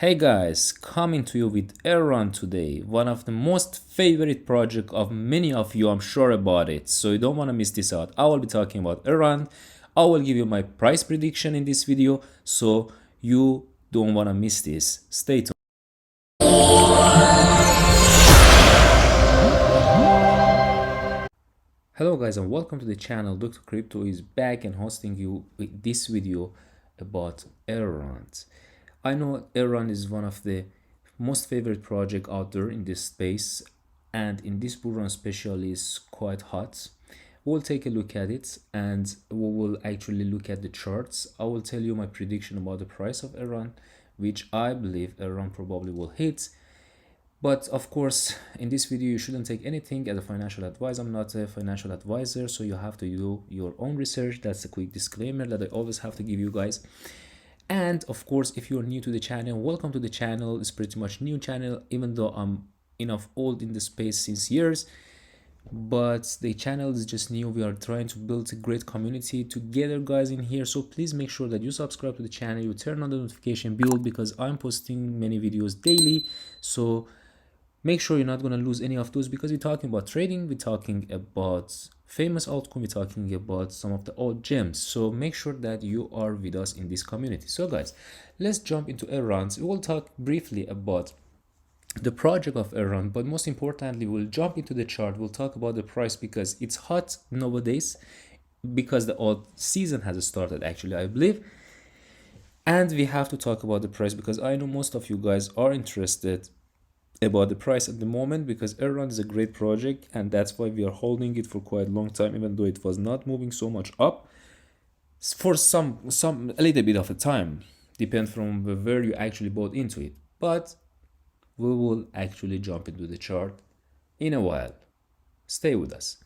Hey guys, coming to you with ELROND today, one of the most favorite project of many of you, I'm sure about it, so you don't want to miss this out. I will be talking about ELROND. I will give you my price prediction in this video, so you don't want to miss this. Stay tuned. Hello guys and welcome to the channel. Dr. Crypto is back and hosting you with this video about ELROND. I know ELROND is one of the most favorite project out there in this space, and in this bull run especially is quite hot. We'll take a look at it and we will actually look at the charts. I will tell you my prediction about the price of ELROND, which I believe ELROND probably will hit. But of course, in this video, you shouldn't take anything as a financial advice. I'm not a financial advisor, so you have to do your own research. That's a quick disclaimer that I always have to give you guys. And of course, if you're new to the channel, welcome to the channel. It's pretty much new channel, even though I'm enough old in the space since years. But the channel is just new. We are trying to build a great community together, guys, in here. So please make sure that you subscribe to the channel, you turn on the notification bell, because I'm posting many videos daily. So make sure you're not going to lose any of those, because we're talking about trading, we're talking about famous altcoin, we're talking about some of the old gems. So make sure that you are with us in this community. So guys, let's jump into ELROND. We will talk briefly about the project of ELROND, but most importantly, we'll jump into the chart. We'll talk about the price because it's hot nowadays, because the alt season has started actually, I believe. And we have to talk about the price because I know most of you guys are interested about the price at the moment, because ELROND is a great project and that's why we are holding it for quite a long time, even though it was not moving so much up for some a little bit of a time, depends from where you actually bought into it. But we will actually jump into the chart in a while. Stay with us.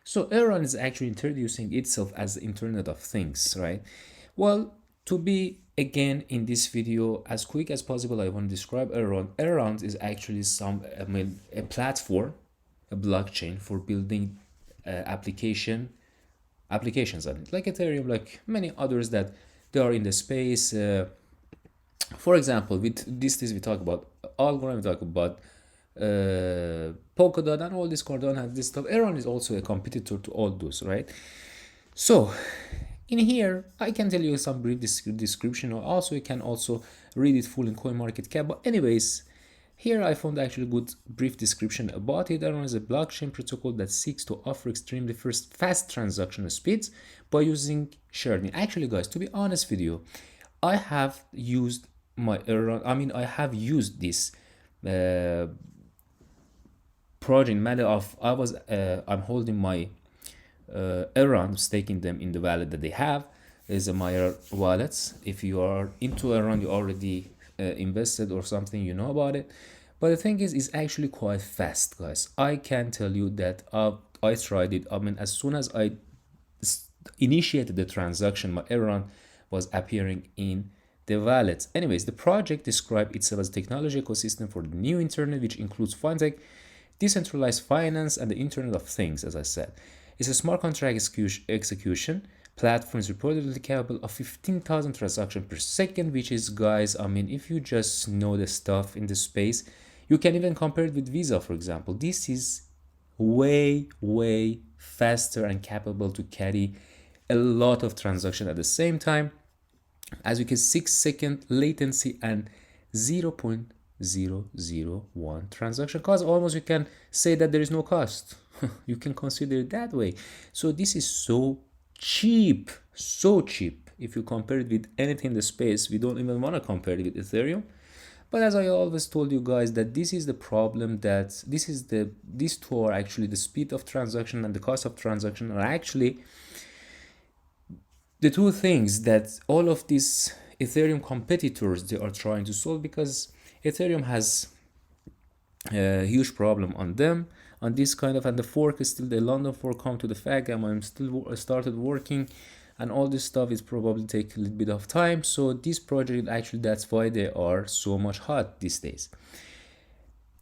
So ELROND is actually introducing itself as the Internet of Things, right? Well, to be again in this video as quick as possible, I want to describe ELROND. ELROND is actually a platform, a blockchain for building applications on it, like Ethereum, like many others that they are in the space. For example, with this we talk about ALTCOIN, we talk about Polkadot, and all this Cardano and this stuff. ELROND is also a competitor to all those, right? So in here, I can tell you some brief description, or also you can also read it full in CoinMarketCap. But anyways, here I found actually a good brief description about it. ELROND is a blockchain protocol that seeks to offer extremely fast transaction speeds by using sharding. Actually, guys, to be honest with you, I have used my ELROND. I have used this project matter of I'm holding my ELROND, staking them in the wallet that they have. Is a Meyer wallets. If you are into ELROND, you already invested or something, you know about it. But the thing is, it's actually quite fast, guys. I can tell you that I tried it. As soon as I initiated the transaction, my ELROND was appearing in the wallet. Anyways, the project described itself as a technology ecosystem for the new internet, which includes fintech, decentralized finance, and the Internet of Things, as I said. It's a smart contract execution platform, is reportedly capable of 15,000 transactions per second, which is, guys, if you just know the stuff in the space, you can even compare it with Visa, for example. This is way faster and capable to carry a lot of transactions at the same time. As you can, 6-second latency and 0.001 transaction cost. Almost you can say that there is no cost. You can consider it that way. So this is so cheap, if you compare it with anything in the space. We don't even want to compare it with Ethereum. But as I always told you guys, that this is the problem, that these two are actually, the speed of transaction and the cost of transaction are actually the two things that all of these Ethereum competitors, they are trying to solve, because Ethereum has a huge problem on them, on this kind of, and the fork is still, the London fork come to the fact, I'm still started working, and all this stuff is probably take a little bit of time. So this project actually, that's why they are so much hot these days.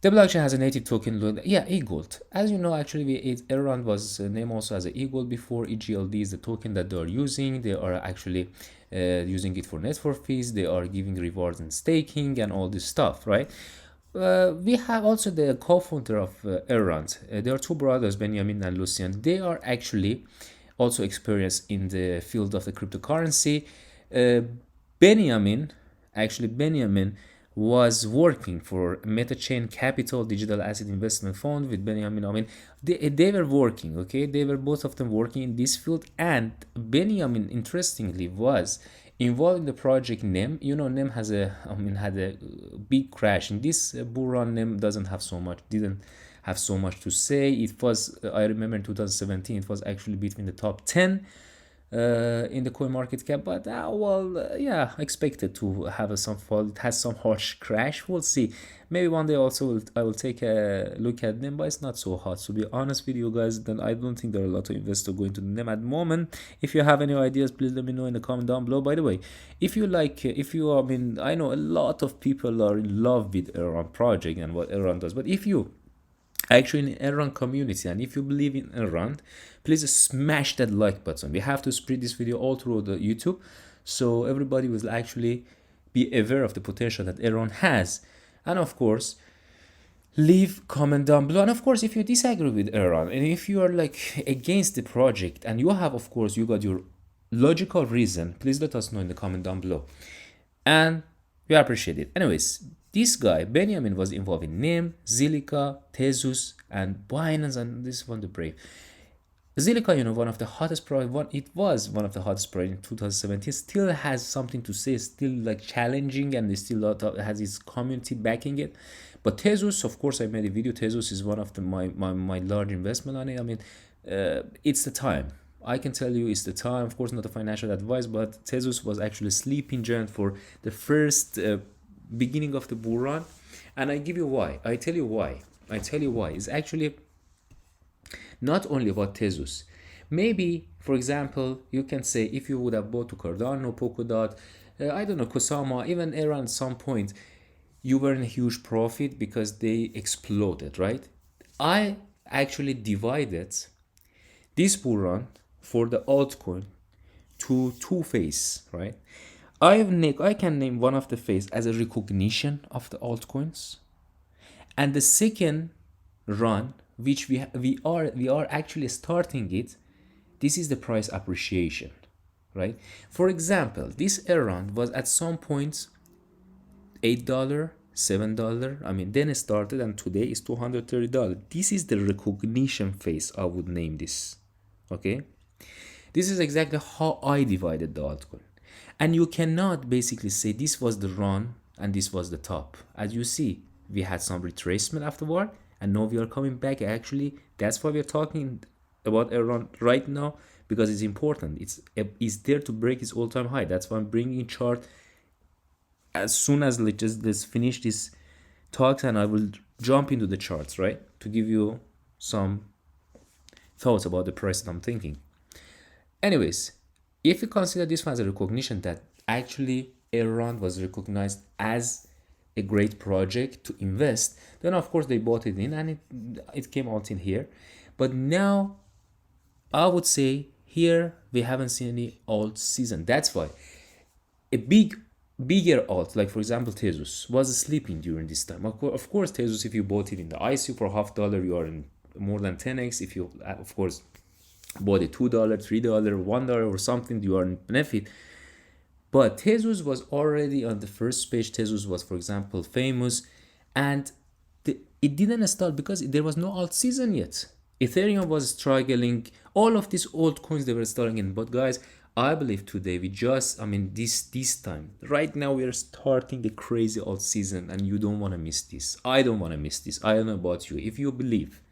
The blockchain has a native token. Yeah, Egld. As you know, actually, Elrond was named also as a Egld before. EGLD is the token that they are using. They are actually using it for network fees. They are giving rewards and staking and all this stuff, right? We have also the co-founder of Elrond. There are two brothers, Benjamin and Lucian. They are actually also experienced in the field of the cryptocurrency. Uh, Benjamin, Benjamin was working for MetaChain Capital Digital Asset Investment Fund with Benjamin. They were working, okay? They were both of them working in this field. And Benjamin, interestingly, was involved in the project NEM. You know, NEM has had a big crash. In this bull run, NEM didn't have so much to say. It was, I remember in 2017, it was actually between the top 10 in the coin market cap, but yeah, expected to have some fall. It has some harsh crash. We'll see. Maybe one day also I will take a look at them, but it's not so hot. To be honest with you guys, then I don't think there are a lot of investors going to them at the moment. If you have any ideas, please let me know in the comment down below. By the way, if you like, I know a lot of people are in love with Elrond project and what Elrond does, but if you actually in Elrond community and if you believe in Elrond, please smash that like button. We have to spread this video all through the YouTube so everybody will actually be aware of the potential that Elrond has. And of course, leave comment down below. And of course, if you disagree with Elrond and if you are like against the project and you have, of course, you got your logical reason, please let us know in the comment down below and we appreciate it. Anyways, this guy Benjamin was involved in NEM, Zilliqa, Tezos, and Binance, and this one the Brave. Zilliqa, one of the hottest projects. It was one of the hottest projects in 2017. Still has something to say. Still like challenging, and it still has its community backing it. But Tezos, of course, I made a video. Tezos is one of my large investment on it. It's the time. I can tell you it's the time. Of course, not a financial advice, but Tezos was actually sleeping giant for the first beginning of the bull run. And I give you why. I tell you why. It's actually not only about Tezos. Maybe, for example, you can say if you would have bought to Cardano, Polkadot, I don't know, Kusama, even around some point, you were in a huge profit because they exploded, right? I actually divided this bull run for the altcoin to two phases, right? I can name one of the phase as a recognition of the altcoins, and the second run, which we are actually starting it, this is the price appreciation, right? For example, this ELROND was at some point $8, $7. Then it started, and today is $230. This is the recognition phase, I would name this. Okay, this is exactly how I divided the altcoin. And you cannot basically say this was the run and this was the top. As you see, we had some retracement afterward, and now we are coming back. Actually, that's why we're talking about ELROND right now, because it's important. It's there to break its all-time high. That's why I'm bringing chart as soon as let's finish this talks, and I will jump into the charts, right, to give you some thoughts about the price that I'm thinking. Anyways, if you consider this one as a recognition that actually ELROND was recognized as a great project to invest, then of course they bought it in, and it came out in here. But now I would say here we haven't seen any alt season. That's why a bigger alt, like for example Tezos, was sleeping during this time. Of course, Tezos, if you bought it in the ICO for $0.50, you are in more than 10x. If you of course bought it $2, $3, $1 or something, you are in benefit. But Tezos was already on the first page. Tezos was, for example, famous, and it didn't start because there was no alt season yet. Ethereum was struggling. All of these old coins, they were struggling. But guys, I believe today we just, this time, right now we are starting the crazy alt season, and you don't want to miss this. I don't want to miss this. I don't know about you. If you believe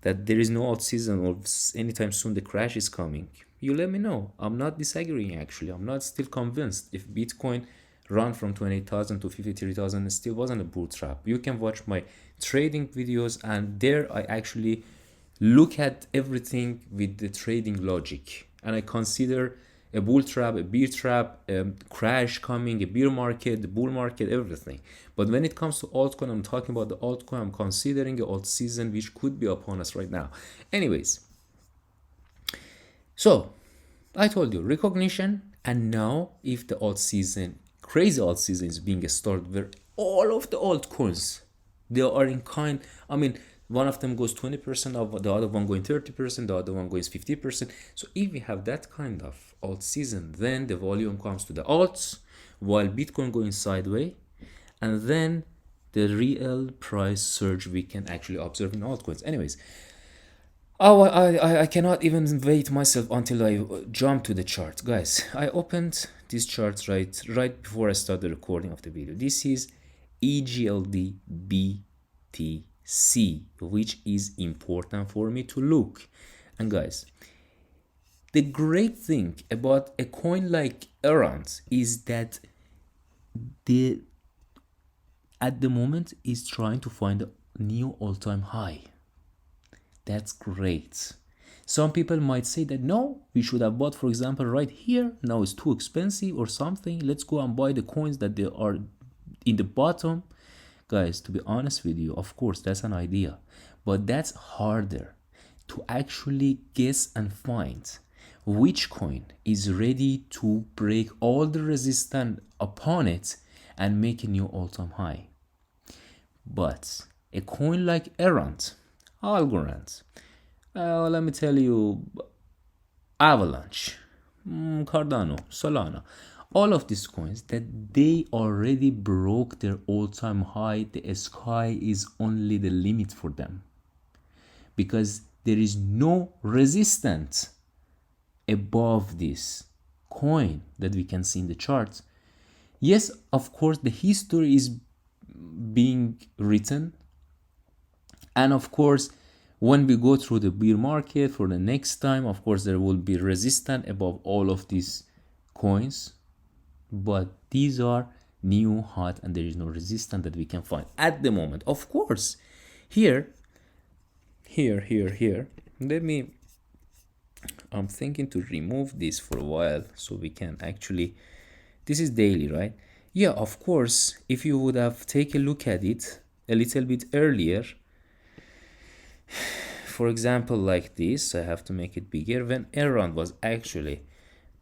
that there is no alt season or anytime soon the crash is coming, you let me know. I'm not disagreeing, actually. I'm not still convinced. If Bitcoin run from 28,000 to 53,000, it still wasn't a bull trap. You can watch my trading videos, and there I actually look at everything with the trading logic, and I consider a bull trap, a bear trap, crash coming, a bear market, the bull market, everything. But when it comes to altcoin, I'm talking about the altcoin. I'm considering the alt season, which could be upon us right now. Anyways, so I told you recognition, and now if the alt season, crazy alt season is being started, where all of the altcoins, they are in kind. I mean, one of them goes 20%, of the other one going 30%, the other one goes 50%. So if we have that kind of alt season, then the volume comes to the alts, while Bitcoin going sideways, and then the real price surge we can actually observe in altcoins. Anyways, oh, I cannot even wait myself until I jump to the chart. Guys, I opened this chart right before I start the recording of the video. This is EGLD BTC, which is important for me to look. And guys, the great thing about a coin like ELROND is that at the moment is trying to find a new all-time high. That's great. Some people might say that no, we should have bought, for example, right here. Now it's too expensive or something. Let's go and buy the coins that they are in the bottom. Guys, to be honest with you, of course, that's an idea. But that's harder to actually guess and find which coin is ready to break all the resistance upon it and make a new all-time high. But a coin like ELROND, Algorand, let me tell you, Avalanche, Cardano, Solana, all of these coins that they already broke their all-time high. The sky is only the limit for them because there is no resistance above this coin that we can see in the charts. Yes, of course, the history is being written, and of course when we go through the bear market for the next time, of course there will be resistance above all of these coins, but these are new hot and there is no resistance that we can find at the moment. Of course, here let me, I'm thinking to remove this for a while so we can actually, this is daily, right? Yeah, of course, if you would have taken a look at it a little bit earlier, for example, like this, I have to make it bigger. When ELROND was actually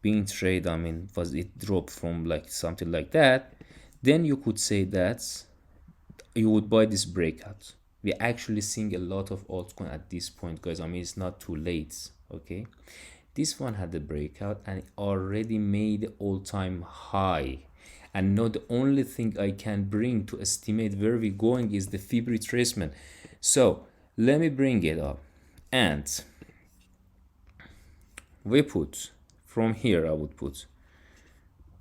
being traded, I mean, was it dropped from like something like that, then you could say that you would buy this breakout. We're actually seeing a lot of altcoin at this point, guys. I mean, it's not too late, okay? This one had the breakout and it already made all-time high. And now the only thing I can bring to estimate where we're going is the fib retracement. So let me bring it up, and we put from here, I would put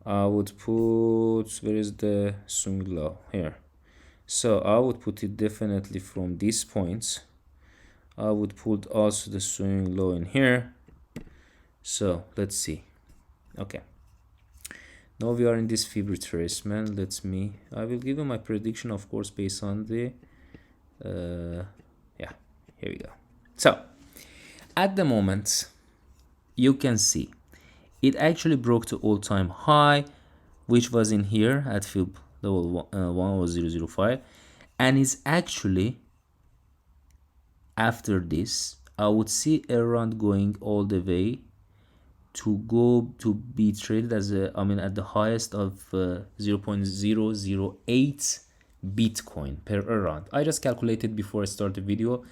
where is the swing low here? So I would put it definitely from these points. I would put also the swing low in here. So let's see. Okay, now we are in this fib retracement. I will give you my prediction, of course, based on the yeah, here we go. So at the moment you can see it actually broke the all-time high, which was in here at fib level 10005, and it's actually after this I would see ELROND going all the way to go to be traded as a, I mean, at the highest of 0.008 Bitcoin per ELROND. I just calculated before I start the video.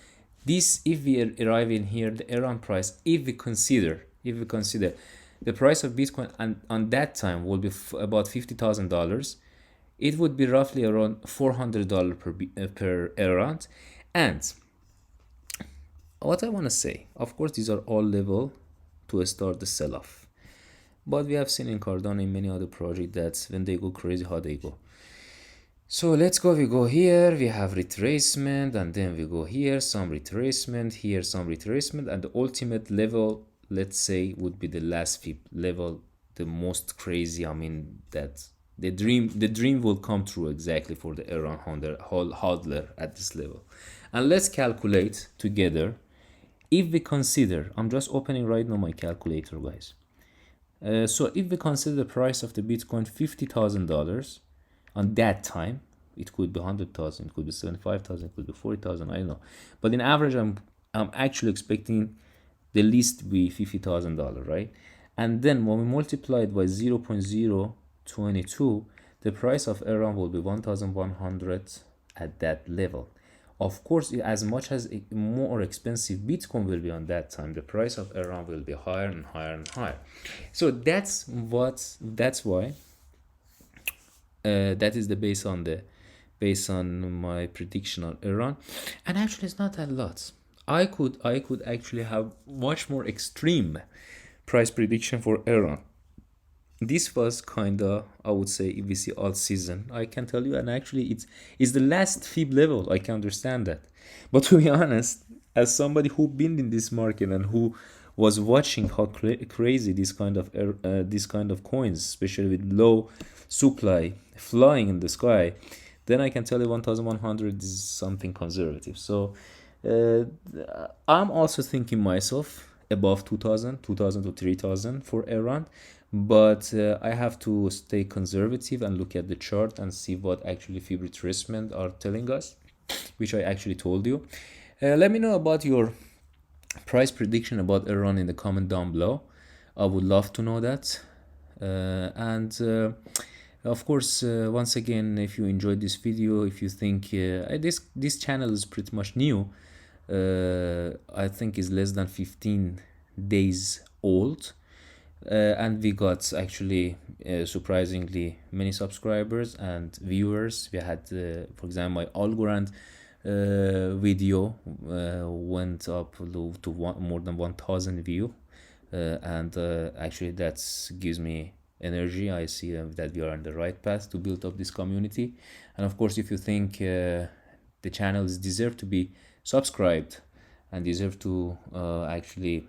This, if we arrive in here, the ELROND price, if we consider the price of Bitcoin and on that time will be about $50,000, it would be roughly around $400 per ELROND. And what I want to say, of course, these are all level to start the sell-off, but we have seen in Cardano and many other projects that when they go crazy, how they go. So let's go, we go here, we have retracement, and then we go here, some retracement, here some retracement, and the ultimate level, let's say, would be the last fib level, the most crazy. I mean, that the dream will come true exactly for the ELROND hodler at this level. And let's calculate together. If we consider, I'm just opening right now my calculator, guys. So if we consider the price of the Bitcoin $50,000 on that time, it could be 100,000, it could be 75,000, it could be 40,000, I don't know. But in average, I'm actually expecting the least be $50,000, right? And then when we multiply it by 0.022, the price of ELROND will be 1,100 at that level. Of course, as much as a more expensive Bitcoin will be on that time, the price of ELROND will be higher and higher and higher. So that's why that is the based on my prediction on ELROND. And actually it's not that lot. I could actually have much more extreme price prediction for ELROND. This was kinda, I would say, if we see alt season, I can tell you, and actually it's the last fib level. I can understand that, but to be honest, as somebody who been in this market and who was watching how crazy this kind of coins, especially with low supply flying in the sky, then I can tell you 1,100 is something conservative. So I'm also thinking myself above 2,000 to 3,000 for ELROND, but I have to stay conservative and look at the chart and see what actually fib retracement are telling us, which I actually told you. Let me know about your price prediction about ELROND in the comment down below. I would love to know that. Of course, once again, if you enjoyed this video, if you think this channel is pretty much new, I think is less than 15 days old, and we got actually surprisingly many subscribers and viewers. We had, for example, my ALTCOIN video went up to more than 1,000 views, and actually that gives me energy. I see that we are on the right path to build up this community. And of course, if you think the channels deserve to be subscribed and deserve to actually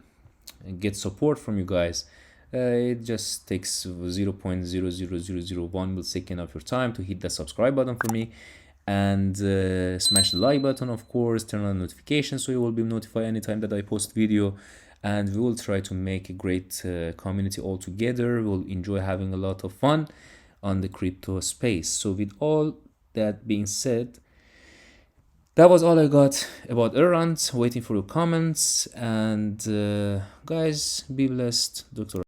get support from you guys, it just takes 0.00001 millisecond of your time to hit the subscribe button for me, and smash the like button, of course, turn on notifications so you will be notified anytime that I post video. And we will try to make a great community all together. We'll enjoy having a lot of fun on the crypto space. So with all that being said, that was all I got about ELROND. Waiting for your comments, and guys, be blessed. Dr.